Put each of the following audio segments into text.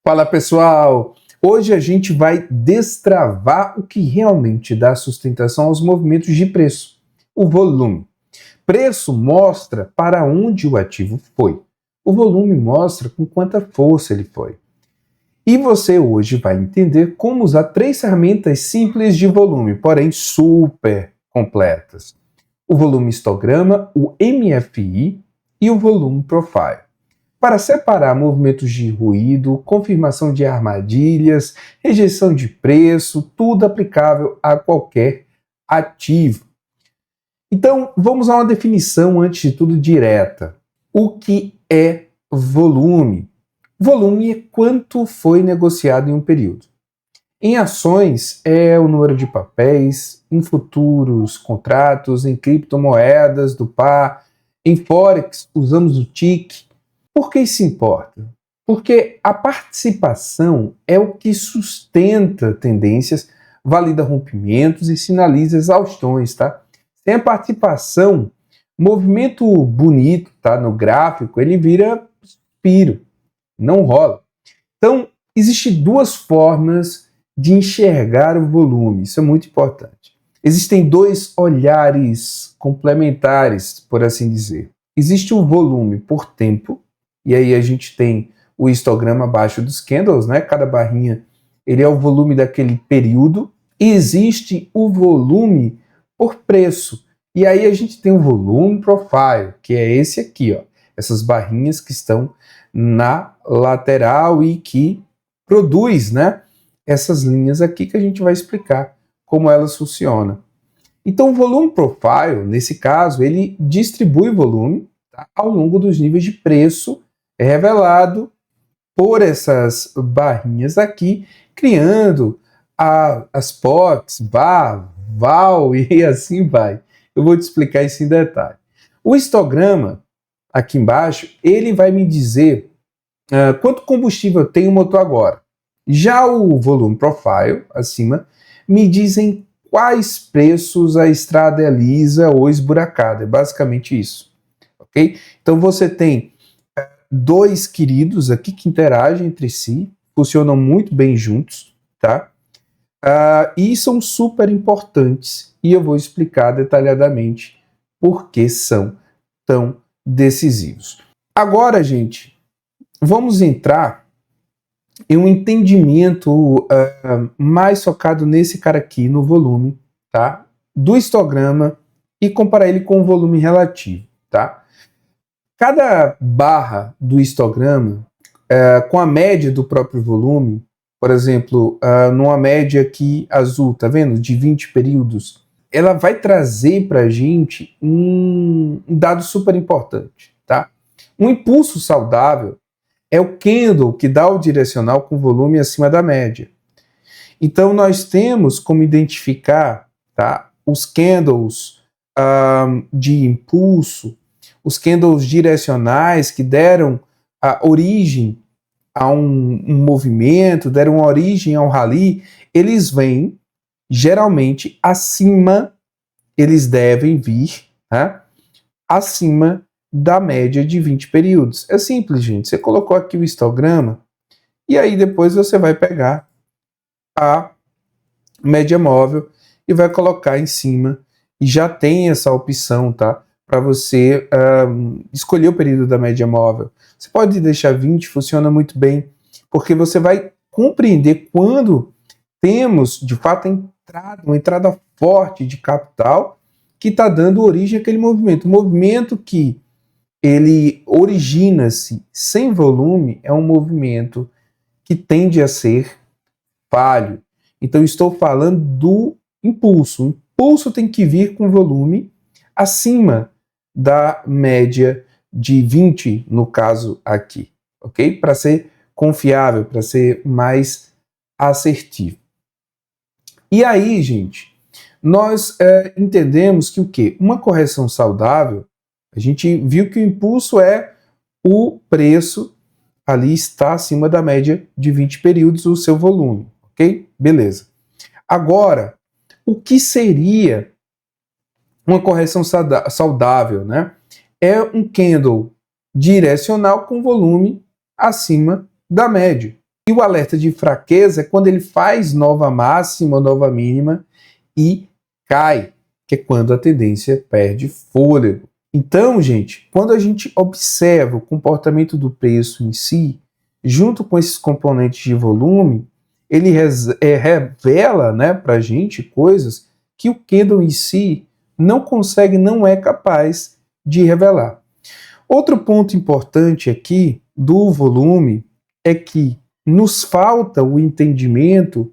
Fala pessoal! Hoje a gente vai destravar o que realmente dá sustentação aos movimentos de preço, o volume. Preço mostra para onde o ativo foi. O volume mostra com quanta força ele foi. E você hoje vai entender como usar três ferramentas simples de volume, porém super completas. O volume histograma, o MFI e o volume profile. Para separar movimentos de ruído, confirmação de armadilhas, rejeição de preço, tudo aplicável a qualquer ativo. Então, vamos a uma definição, antes de tudo, direta. O que é volume? Volume é quanto foi negociado em um período. Em ações, é o número de papéis, em futuros contratos, em criptomoedas do par, em Forex, usamos o TIC. Por que isso importa? Porque a participação é o que sustenta tendências, valida rompimentos e sinaliza exaustões, tá? Sem a participação, movimento bonito, tá? No gráfico, ele vira suspiro, não rola. Então, existem duas formas de enxergar o volume, isso é muito importante. Existem dois olhares complementares, por assim dizer. Existe o volume por tempo, e aí a gente tem o histograma abaixo dos candles, né? Cada barrinha ele é o volume daquele período. E existe o volume por preço. E aí a gente tem o volume profile, que é esse aqui, ó. Essas barrinhas que estão na lateral e que produz, né? Essas linhas aqui que a gente vai explicar como elas funcionam. Então o volume profile, nesse caso, ele distribui o volume, tá, ao longo dos níveis de preço revelado por essas barrinhas aqui, criando as POCs, VAR, VAL e assim vai. Eu vou te explicar isso em detalhe. O histograma, aqui embaixo, ele vai me dizer quanto combustível tem o motor agora. Já o volume profile, acima, me dizem quais preços a estrada é lisa ou esburacada. É basicamente isso. Ok? Então você tem dois queridos aqui que interagem entre si, funcionam muito bem juntos, tá? E são super importantes, e eu vou explicar detalhadamente por que são tão decisivos. Agora, gente, vamos entrar em um entendimento mais focado nesse cara aqui, no volume, tá? Do histograma, e comparar ele com o volume relativo, tá? Cada barra do histograma, com a média do próprio volume, por exemplo, numa média aqui azul, tá vendo? De 20 períodos, ela vai trazer para a gente um dado super importante, tá? Um impulso saudável é o candle que dá o direcional com volume acima da média. Então, nós temos como identificar, tá, os candles de impulso, os candles direcionais que deram a origem a um movimento, deram origem ao rally, eles vêm geralmente acima, eles devem vir, né, acima da média de 20 períodos. É simples, gente. Você colocou aqui o histograma e aí depois você vai pegar a média móvel e vai colocar em cima, e já tem essa opção, tá? Para você escolher o período da média móvel. Você pode deixar 20, funciona muito bem, porque você vai compreender quando temos, de fato, uma entrada forte de capital que está dando origem àquele movimento. O movimento que ele origina-se sem volume é um movimento que tende a ser falho. Então, estou falando do impulso. O impulso tem que vir com volume acima da média de 20, no caso aqui, ok? Para ser confiável, para ser mais assertivo. E aí, gente, nós entendemos que o quê? Uma correção saudável, a gente viu que o impulso é o preço ali está acima da média de 20 períodos, o seu volume, ok? Beleza. Agora, o que seria uma correção saudável, né? É um candle direcional com volume acima da média, E o alerta de fraqueza é quando ele faz nova máxima, nova mínima e cai, que é quando a tendência perde fôlego. Então, gente, quando a gente observa o comportamento do preço em si, junto com esses componentes de volume, ele revela, né, para a gente coisas que o candle em si não consegue, não é capaz de revelar. Outro ponto importante aqui do volume é que nos falta o entendimento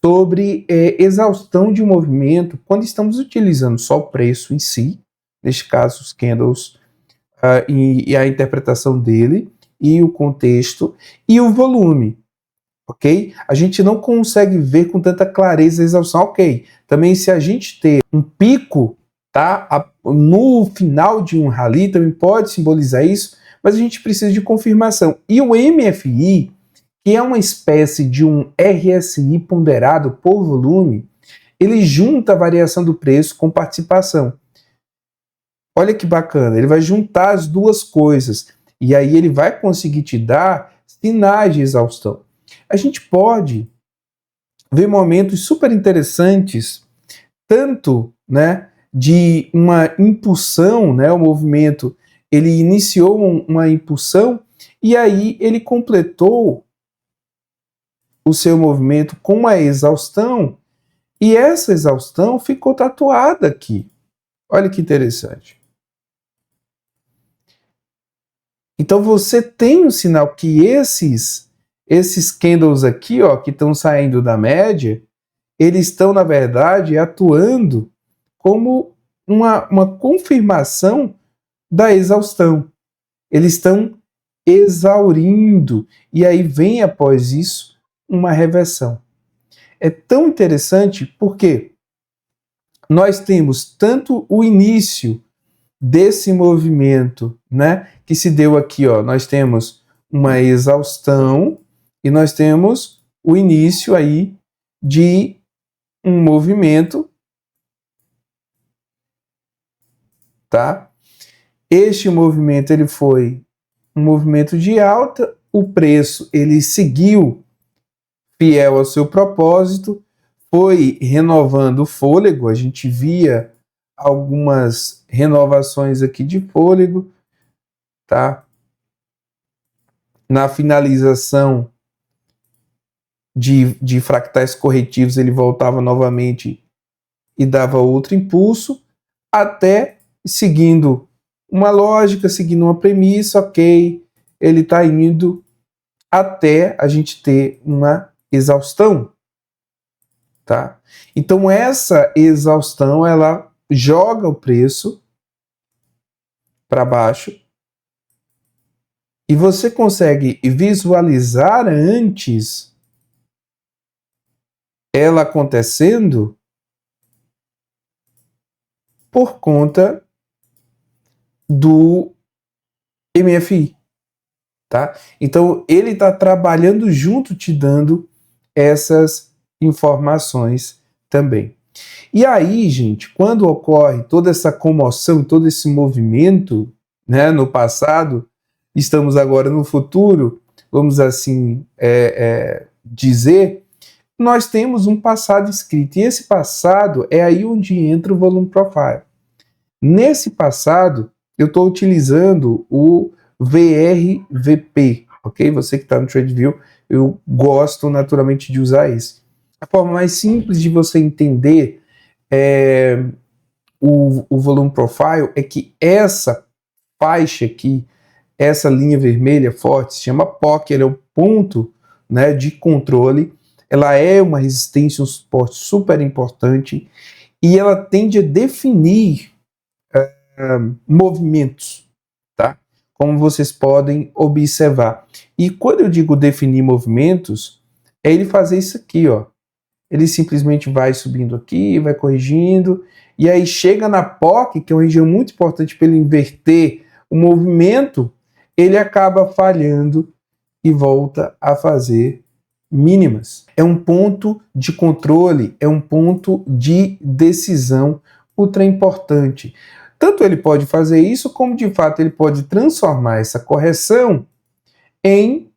sobre exaustão de movimento quando estamos utilizando só o preço em si, neste caso os candles e a interpretação dele, e o contexto, e o volume, ok? A gente não consegue ver com tanta clareza a exaustão, ok? Também se a gente ter um pico, tá, no final de um rally, também pode simbolizar isso, mas a gente precisa de confirmação. E o MFI, que é uma espécie de um RSI ponderado por volume, ele junta a variação do preço com participação. Olha que bacana, ele vai juntar as duas coisas, e aí ele vai conseguir te dar sinais de exaustão. A gente pode ver momentos super interessantes, tanto, né, de uma impulsão, né, o movimento, ele iniciou uma impulsão, e aí ele completou o seu movimento com uma exaustão, e essa exaustão ficou tatuada aqui. Olha que interessante. Então você tem um sinal que esses candles aqui, ó, que estão saindo da média, eles estão, na verdade, atuando como uma confirmação da exaustão. Eles estão exaurindo, e aí vem após isso uma reversão. É tão interessante porque nós temos tanto o início desse movimento, né, que se deu aqui, ó, nós temos uma exaustão e nós temos o início aí de um movimento, tá? Este movimento ele foi um movimento de alta, o preço ele seguiu fiel ao seu propósito, foi renovando o fôlego, a gente via algumas renovações aqui de fôlego, tá? Na finalização de fractais corretivos, ele voltava novamente e dava outro impulso, até seguindo uma lógica, seguindo uma premissa, ok, ele está indo até a gente ter uma exaustão, tá? Então essa exaustão, ela joga o preço para baixo, e você consegue visualizar antes ela acontecendo por conta do MFI, tá? Então ele está trabalhando junto, te dando essas informações também. E aí, gente, quando ocorre toda essa comoção, todo esse movimento, né, no passado, estamos agora no futuro, vamos assim dizer, nós temos um passado escrito, e esse passado é aí onde entra o Volume Profile. Nesse passado, eu estou utilizando o VRVP, ok? Você que está no TradingView, eu gosto naturalmente de usar esse. A forma mais simples de você entender o Volume Profile é que essa faixa aqui, essa linha vermelha forte, se chama POC, ele é o ponto, né, de controle, ela é uma resistência, um suporte super importante, e ela tende a definir movimentos, tá? Como vocês podem observar. E quando eu digo definir movimentos, é ele fazer isso aqui, ó. Ele simplesmente vai subindo aqui, vai corrigindo, e aí chega na POC, que é uma região muito importante para ele inverter o movimento, ele acaba falhando e volta a fazer mínimas. É um ponto de controle, é um ponto de decisão ultra importante. Tanto ele pode fazer isso, como de fato ele pode transformar essa correção em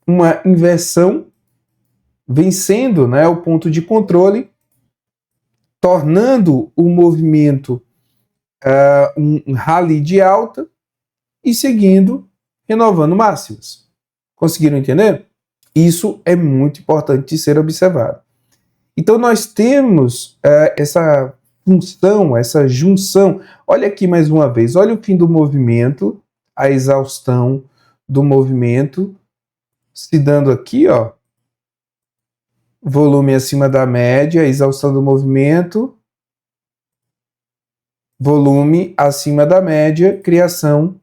uma inversão, vencendo, né, o ponto de controle, tornando o movimento um rally de alta e seguindo, renovando máximas. Conseguiram entender? Isso é muito importante de ser observado. Então nós temos essa função, essa junção. Olha aqui mais uma vez, olha o fim do movimento, a exaustão do movimento, se dando aqui, ó, volume acima da média, exaustão do movimento, volume acima da média, criação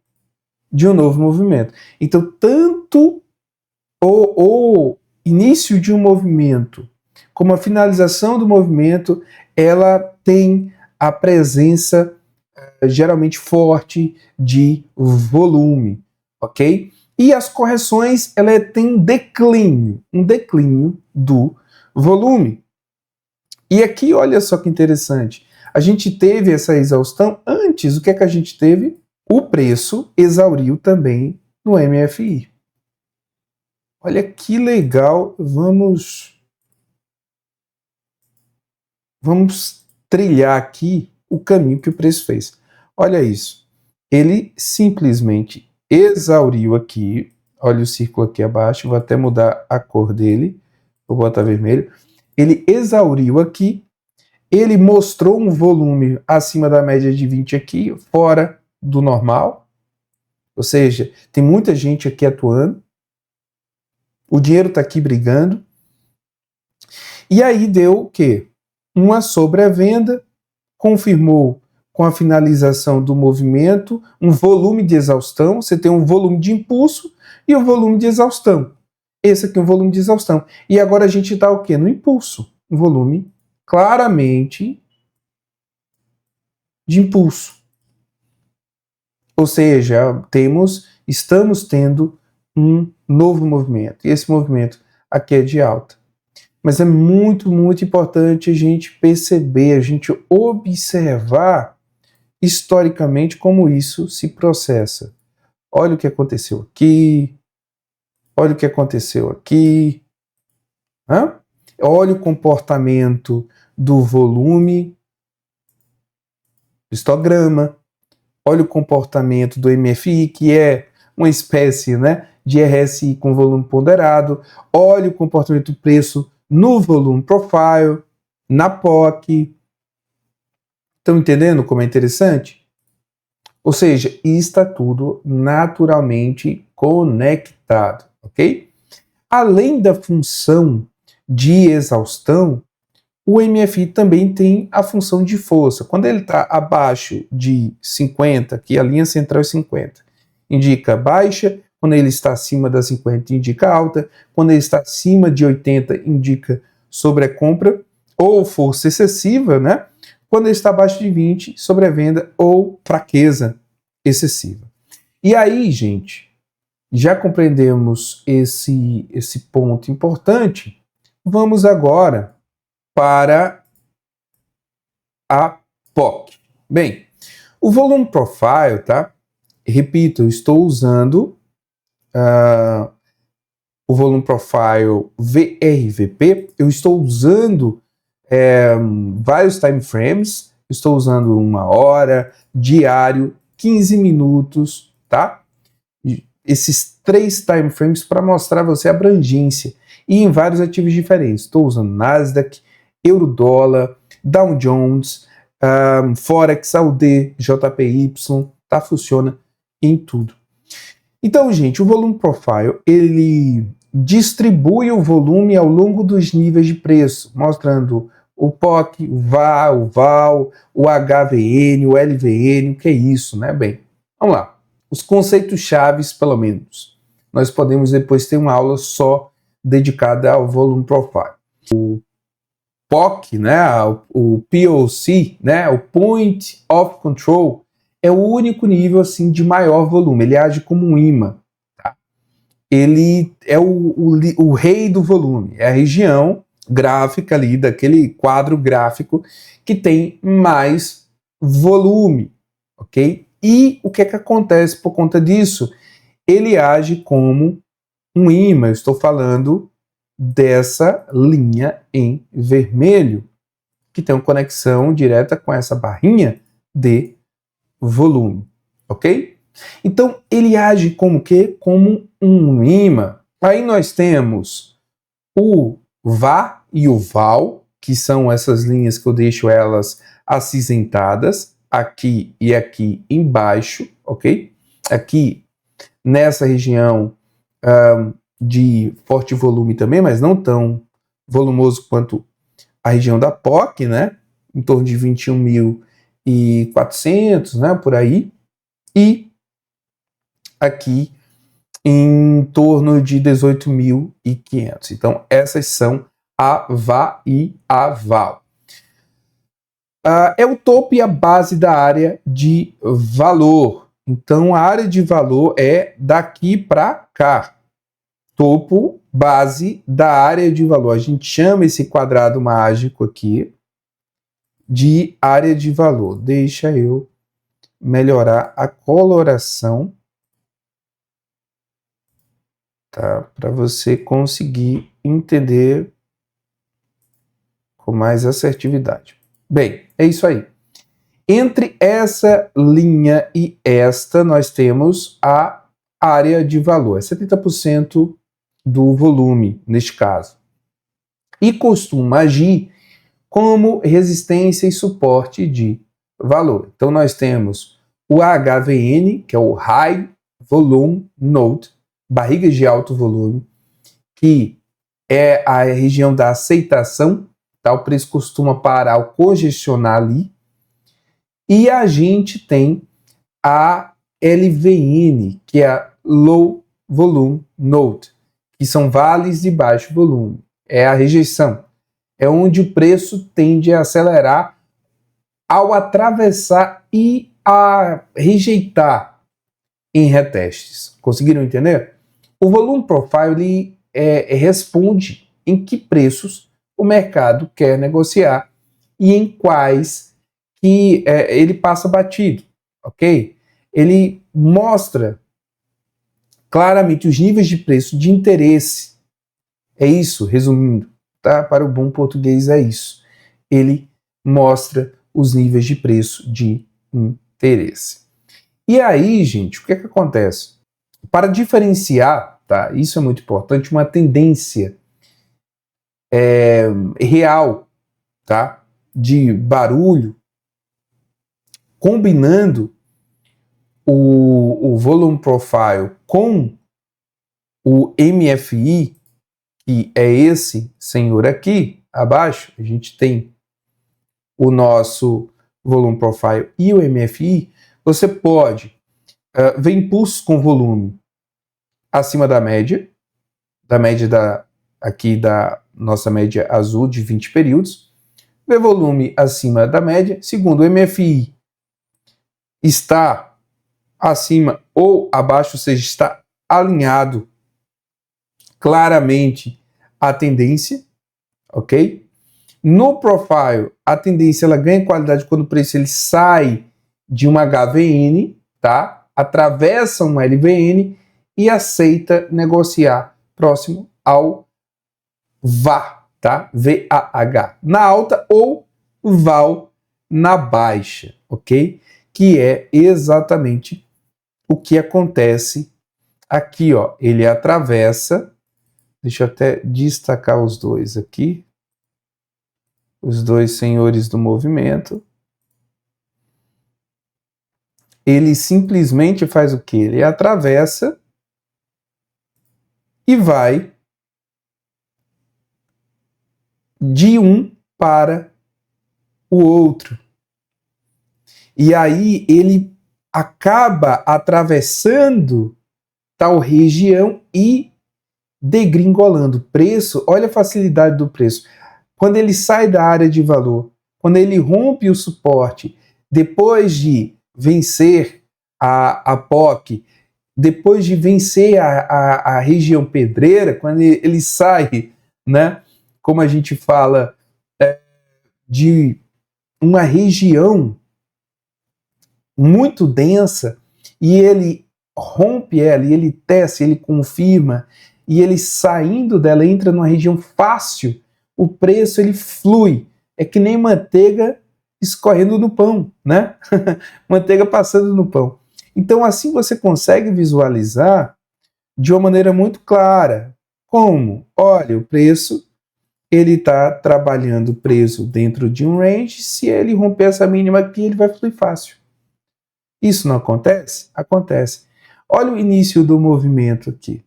de um novo movimento. Então, tanto o início de um movimento como a finalização do movimento, ela tem a presença geralmente forte de volume, ok? E as correções, ela tem um declínio do volume. E aqui, olha só que interessante, a gente teve essa exaustão antes, o que é que a gente teve? O preço exauriu também no MFI. Olha que legal, vamos trilhar aqui o caminho que o preço fez. Olha isso, ele simplesmente exauriu aqui, olha o círculo aqui abaixo, vou até mudar a cor dele, vou botar vermelho, ele exauriu aqui, ele mostrou um volume acima da média de 20 aqui, fora do normal, ou seja, tem muita gente aqui atuando, o dinheiro está aqui brigando, e aí deu o quê? Uma sobrevenda, confirmou com a finalização do movimento um volume de exaustão, você tem um volume de impulso e um volume de exaustão. Esse aqui é um volume de exaustão. E agora a gente está o quê? No impulso. Um volume claramente de impulso. Ou seja, estamos tendo um novo movimento. E esse movimento aqui é de alta. Mas é muito, muito importante a gente perceber, a gente observar historicamente como isso se processa. Olha o que aconteceu aqui, olha o que aconteceu aqui. Olha o comportamento do volume, histograma. Olha o comportamento do MFI, que é uma espécie, né, de RSI com volume ponderado. Olha o comportamento do preço no volume profile, na POC. Estão entendendo como é interessante? Ou seja, está tudo naturalmente conectado, ok? Além da função de exaustão, o MFI também tem a função de força. Quando ele está abaixo de 50, que a linha central é 50, indica baixa. Quando ele está acima da 50, indica alta. Quando ele está acima de 80, indica sobrecompra ou força excessiva, né? Quando ele está abaixo de 20, sobrevenda ou fraqueza excessiva. E aí, gente, já compreendemos esse ponto importante. Vamos agora para a POC. Bem, o volume profile, tá? Repito, eu estou usando o volume profile VRVP, eu estou usando vários time frames, estou usando 1 hora, diário, 15 minutos, tá? Esses 3 time frames para mostrar a você a abrangência e em vários ativos diferentes. Estou usando Nasdaq, Eurodólar, Dow Jones, Forex, AUD, JPY, tá? Funciona em tudo. Então, gente, o volume profile, ele distribui o volume ao longo dos níveis de preço, mostrando o POC, o VA, o VAL, o HVN, o LVN, o que é isso, né? Bem, vamos lá. Os conceitos chaves, pelo menos. Nós podemos depois ter uma aula só dedicada ao volume profile. O POC, né, o POC, né, o Point of Control, é o único nível assim de maior volume, ele age como um imã. Tá? Ele é o rei do volume, é a região gráfica ali, daquele quadro gráfico que tem mais volume, ok? E o que é que acontece por conta disso? Ele age como um ímã, eu estou falando dessa linha em vermelho, que tem uma conexão direta com essa barrinha de volume, ok? Então, ele age como quê? Como um ímã. Aí nós temos o VA e o VAL, que são essas linhas que eu deixo elas acinzentadas, aqui e aqui embaixo, ok? Aqui nessa região de forte volume também, mas não tão volumoso quanto a região da POC, né? Em torno de 21.400, né? Por aí. E aqui em torno de 18.500. Então, essas são a VA e a VAL. É o topo e a base da área de valor. Então, a área de valor é daqui para cá. Topo, base da área de valor. A gente chama esse quadrado mágico aqui de área de valor. Deixa eu melhorar a coloração, tá? Para você conseguir entender com mais assertividade. Bem, é isso aí. Entre essa linha e esta, nós temos a área de valor. É 70% do volume, neste caso. E costuma agir como resistência e suporte de valor. Então, nós temos o HVN, que é o High Volume Node, barrigas de alto volume, que é a região da aceitação, tá? O preço costuma parar ou congestionar ali. E a gente tem a LVN, que é a Low Volume Node, que são vales de baixo volume. É a rejeição. É onde o preço tende a acelerar ao atravessar e a rejeitar em retestes. Conseguiram entender? O Volume Profile responde em que preços o mercado quer negociar e em quais que ele passa batido, ok? Ele mostra claramente os níveis de preço de interesse. É isso, resumindo, tá? Para o bom português é isso. Ele mostra os níveis de preço de interesse. E aí, gente, o que é que acontece? Para diferenciar, tá? Isso é muito importante, uma tendência real, tá? De barulho, combinando o Volume Profile com o MFI, que é esse senhor aqui, abaixo, a gente tem o nosso Volume Profile e o MFI, você pode ver impulsos com volume acima da média aqui da nossa média azul de 20 períodos, ver volume acima da média, segundo o MFI está acima ou abaixo, ou seja, está alinhado claramente à tendência, ok? No profile, a tendência ela ganha qualidade quando o preço ele sai de uma HVN, tá? Atravessa uma LVN e aceita negociar próximo ao VA, tá? VAH na alta ou VAL na baixa, ok? Que é exatamente o que acontece aqui, ó. Ele atravessa, deixa eu até destacar os dois aqui, os dois senhores do movimento. Ele simplesmente faz o quê? Ele atravessa e vai de um para o outro. E aí ele acaba atravessando tal região e degringolando o preço. Olha a facilidade do preço. Quando ele sai da área de valor, quando ele rompe o suporte, depois de vencer a POC, depois de vencer a região pedreira, quando ele sai, né, como a gente fala, de uma região muito densa, e ele rompe ela, e ele tece, ele confirma, e ele saindo dela entra numa região fácil, o preço ele flui. É que nem manteiga escorrendo no pão, né? Manteiga passando no pão. Então assim você consegue visualizar de uma maneira muito clara. Como? Olha, o preço ele está trabalhando preso dentro de um range, se ele romper essa mínima aqui, ele vai fluir fácil. Isso não acontece? Acontece. Olha o início do movimento aqui.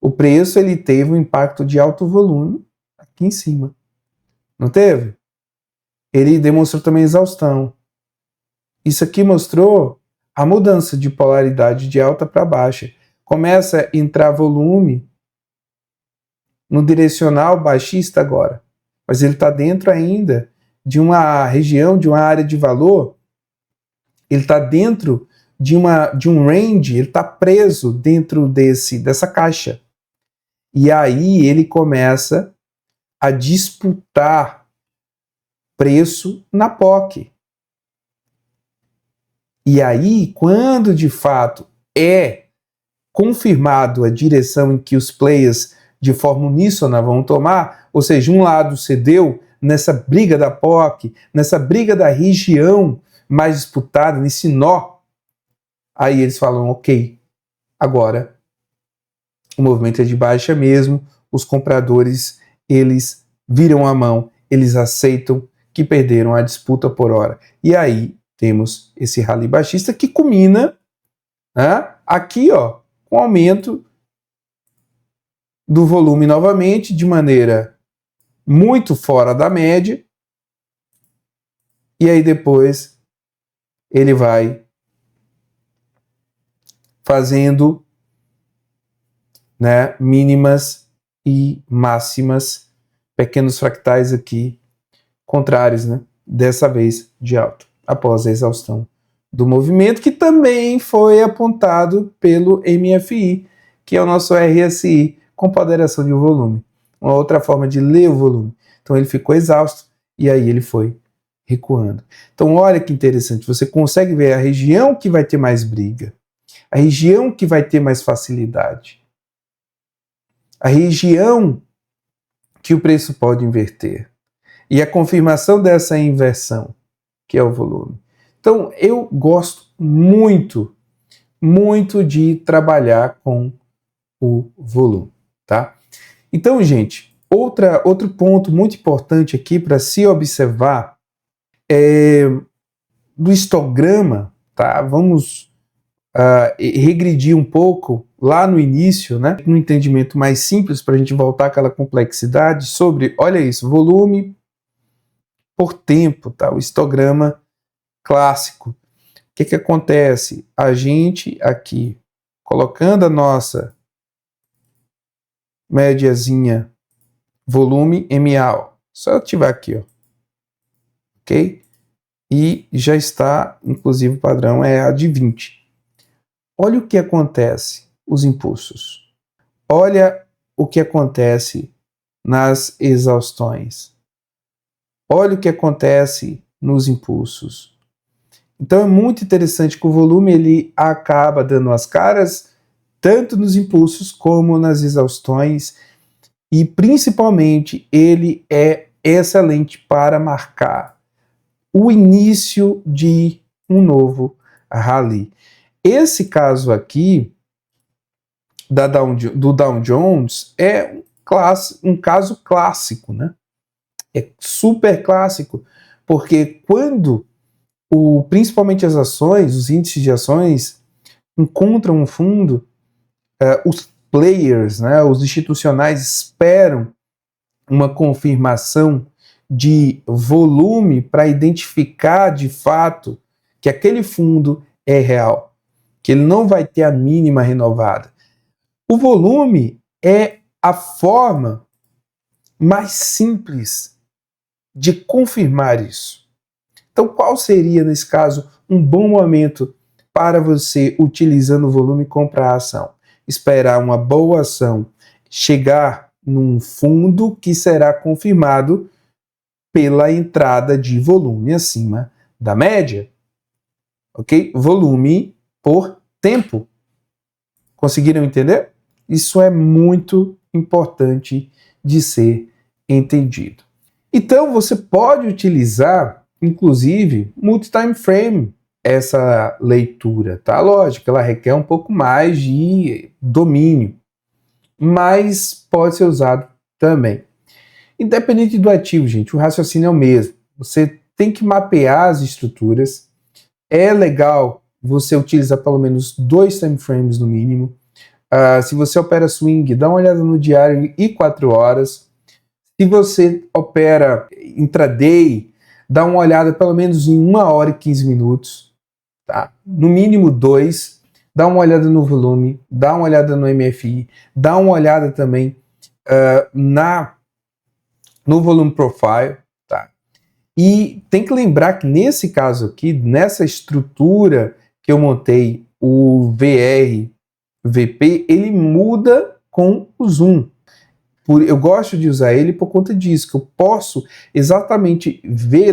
O preço ele teve um impacto de alto volume aqui em cima. Não teve? Ele demonstrou também exaustão. Isso aqui mostrou a mudança de polaridade de alta para baixa. Começa a entrar volume no direcional baixista agora. Mas ele está dentro ainda de uma região, de uma área de valor. Ele está dentro de um range, ele está preso dentro dessa caixa. E aí ele começa a disputar preço na POC. E aí, quando de fato é confirmado a direção em que os players de forma uníssona vão tomar, ou seja, um lado cedeu nessa briga da POC, nessa briga da região mais disputada, nesse nó, aí eles falam, ok, agora o movimento é de baixa mesmo, os compradores, eles viram a mão, eles aceitam que perderam a disputa por hora. E aí temos esse rally baixista que culmina, né, aqui, ó, com aumento do volume novamente, de maneira muito fora da média, e aí depois ele vai fazendo, né, mínimas e máximas, pequenos fractais aqui, contrários, né, dessa vez de alta, após a exaustão do movimento, que também foi apontado pelo MFI, que é o nosso RSI, com ponderação de volume. Uma outra forma de ler o volume. Então ele ficou exausto e aí ele foi recuando. Então olha que interessante, você consegue ver a região que vai ter mais briga, a região que vai ter mais facilidade, a região que o preço pode inverter e a confirmação dessa inversão, que é o volume. Então eu gosto muito, muito de trabalhar com o volume, tá? Então, gente, outro ponto muito importante aqui para se observar é do histograma, tá? Vamos regredir um pouco lá no início, né? Um entendimento mais simples para a gente voltar àquela complexidade sobre, olha isso, volume por tempo, tá? O histograma clássico. O que acontece? A gente aqui, colocando a nossa médiazinha volume MA, só ativar aqui, ó, ok? E já está, inclusive o padrão é a de 20. Olha o que acontece, os impulsos. Olha o que acontece nas exaustões. Olha o que acontece nos impulsos. Então é muito interessante que o volume ele acaba dando as caras tanto nos impulsos como nas exaustões, e principalmente ele é excelente para marcar o início de um novo rally. Esse caso aqui do Dow Jones é um caso clássico, né? É super clássico, porque quando principalmente as ações, os índices de ações encontram um fundo, os players, né, os institucionais esperam uma confirmação de volume para identificar de fato que aquele fundo é real, que ele não vai ter a mínima renovada. O volume é a forma mais simples de confirmar isso. Então, qual seria, nesse caso, um bom momento para você, utilizando o volume, comprar a ação? Esperar uma boa ação chegar num fundo que será confirmado pela entrada de volume acima da média. Ok? Volume por tempo. Conseguiram entender? Isso é muito importante de ser entendido. Então, você pode utilizar, inclusive, multi-time frame, essa leitura, tá? Lógico, ela requer um pouco mais de domínio, mas pode ser usado também. Independente do ativo, gente, o raciocínio é o mesmo. Você tem que mapear as estruturas. É legal você utilizar pelo menos 2 time frames no mínimo. Se você opera swing, dá uma olhada no diário e 4 horas. Se você opera intraday, dá uma olhada pelo menos em 1 hora e 15 minutos. Tá? No mínimo 2. Dá uma olhada no volume, dá uma olhada no MFI, dá uma olhada também no volume profile. Tá? E tem que lembrar que nesse caso aqui, nessa estrutura que eu montei, o VRVP, ele muda com o zoom. Eu gosto de usar ele por conta disso, que eu posso exatamente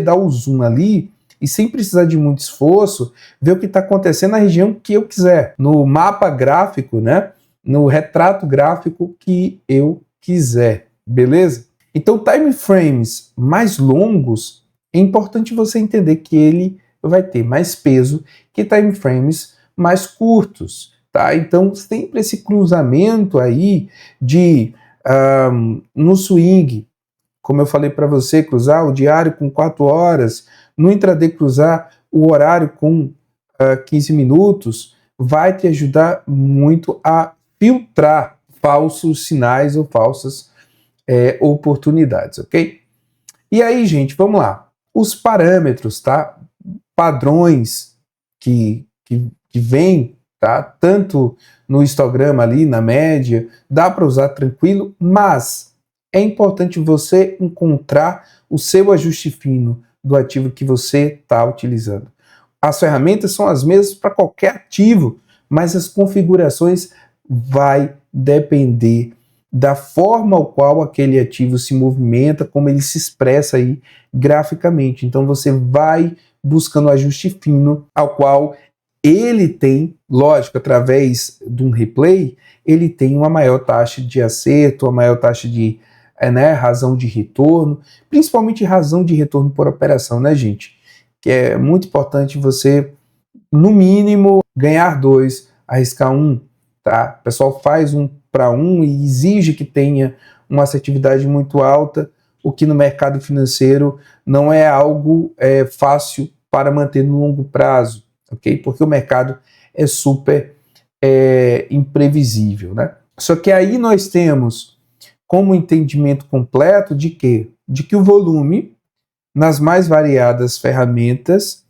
dar o zoom ali e sem precisar de muito esforço, ver o que está acontecendo na região que eu quiser, no mapa gráfico, né? No retrato gráfico que eu quiser, beleza? Então, time frames mais longos, é importante você entender que ele vai ter mais peso que time frames mais curtos, tá? Então, sempre esse cruzamento aí de no swing, como eu falei para você, cruzar o diário com 4 horas, no intraday cruzar o horário com 15 minutos, vai te ajudar muito a filtrar falsos sinais ou falsas oportunidades, ok? E aí, gente, vamos lá. Os parâmetros, tá? Padrões que vêm, tá? Tanto no histograma ali, na média, dá para usar tranquilo, mas é importante você encontrar o seu ajuste fino do ativo que você está utilizando. As ferramentas são as mesmas para qualquer ativo, mas as configurações vai depender da forma ao qual aquele ativo se movimenta, como ele se expressa aí graficamente. Então você vai buscando o ajuste fino ao qual ele tem, lógico, através de um replay, ele tem uma maior taxa de acerto, uma maior taxa de razão de retorno, principalmente razão de retorno por operação, né, gente? Que é muito importante você, no mínimo, ganhar 2, arriscar 1, tá? O pessoal faz 1 para 1 e exige que tenha uma assertividade muito alta, o que no mercado financeiro não é algo fácil para manter no longo prazo, ok? Porque o mercado é super imprevisível, né? Só que aí nós temos como entendimento completo de quê? De que o volume, nas mais variadas ferramentas,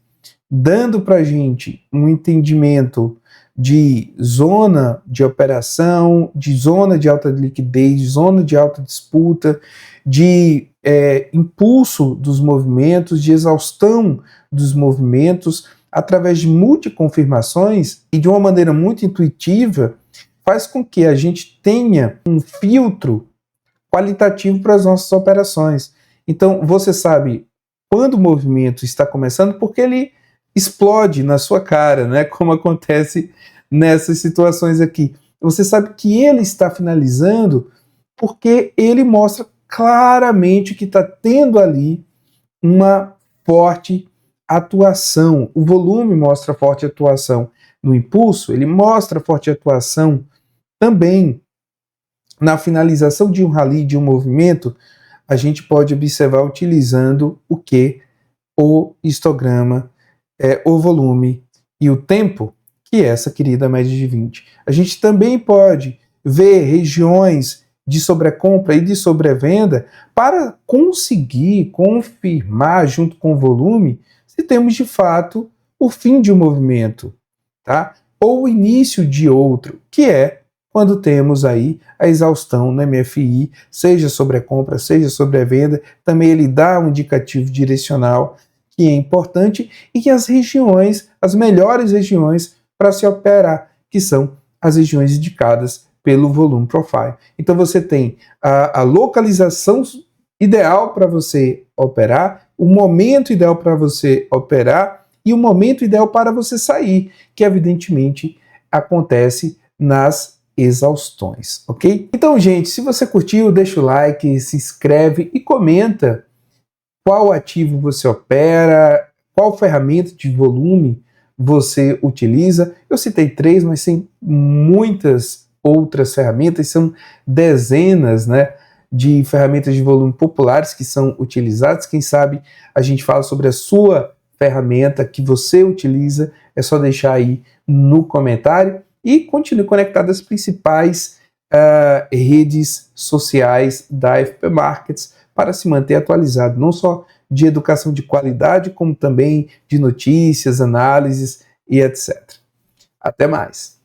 dando para a gente um entendimento de zona de operação, de zona de alta liquidez, de zona de alta disputa, de impulso dos movimentos, de exaustão dos movimentos, através de multiconfirmações e de uma maneira muito intuitiva, faz com que a gente tenha um filtro qualitativo para as nossas operações. Então, você sabe quando o movimento está começando, porque ele explode na sua cara, né? Como acontece nessas situações aqui. Você sabe que ele está finalizando porque ele mostra claramente que está tendo ali uma forte atuação. O volume mostra forte atuação no impulso, ele mostra forte atuação também na finalização de um rally, de um movimento. A gente pode observar utilizando o que? O histograma, o volume e o tempo, que é essa querida média de 20. A gente também pode ver regiões de sobrecompra e de sobrevenda para conseguir confirmar junto com o volume se temos de fato o fim de um movimento, tá? Ou o início de outro, que é quando temos aí a exaustão no MFI, seja sobre a compra, seja sobre a venda. Também ele dá um indicativo direcional que é importante, e que as regiões, as melhores regiões para se operar, que são as regiões indicadas pelo volume profile. Então você tem a localização ideal para você operar, o momento ideal para você operar e o momento ideal para você sair, que evidentemente acontece nas exaustões, ok? Então, gente, se você curtiu, deixa o like, se inscreve e comenta qual ativo você opera, qual ferramenta de volume você utiliza. Eu citei 3, mas tem muitas outras ferramentas, são dezenas, né, de ferramentas de volume populares que são utilizadas. Quem sabe a gente fala sobre a sua ferramenta que você utiliza, é só deixar aí no comentário e continue conectado às principais redes sociais da FP Markets para se manter atualizado, não só de educação de qualidade, como também de notícias, análises e etc. Até mais!